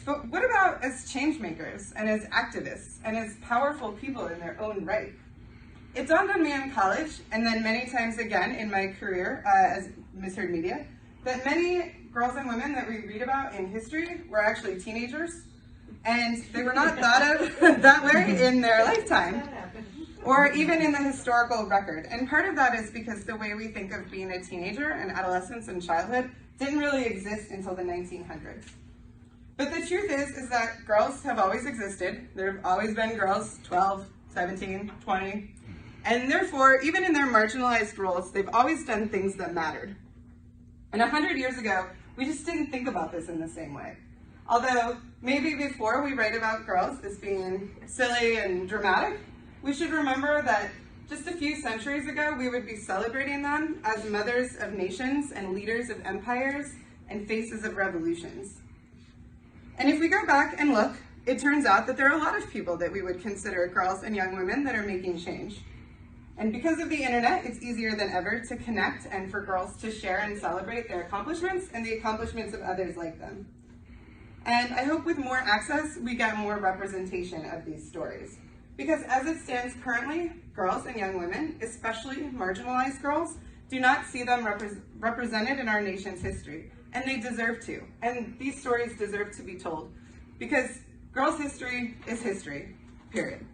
But what about as change makers and as activists and as powerful people in their own right? It dawned on me in college, and then many times again in my career as misheard media, that many girls and women that we read about in history were actually teenagers, and they were not thought of that way in their lifetime, or even in the historical record. And part of that is because the way we think of being a teenager and adolescence and childhood didn't really exist until the 1900s. But the truth is that girls have always existed. There have always been girls, 12, 17, 20, and therefore, even in their marginalized roles, they've always done things that mattered. And 100 years ago, we just didn't think about this in the same way. Although, maybe before we write about girls as being silly and dramatic, we should remember that just a few centuries ago, we would be celebrating them as mothers of nations and leaders of empires and faces of revolutions. And if we go back and look, it turns out that there are a lot of people that we would consider girls and young women that are making change. And because of the internet, it's easier than ever to connect and for girls to share and celebrate their accomplishments and the accomplishments of others like them. And I hope with more access, we get more representation of these stories. Because as it stands currently, girls and young women, especially marginalized girls, do not see them represented in our nation's history. And they deserve to. And these stories deserve to be told. Because girls' history is history, period.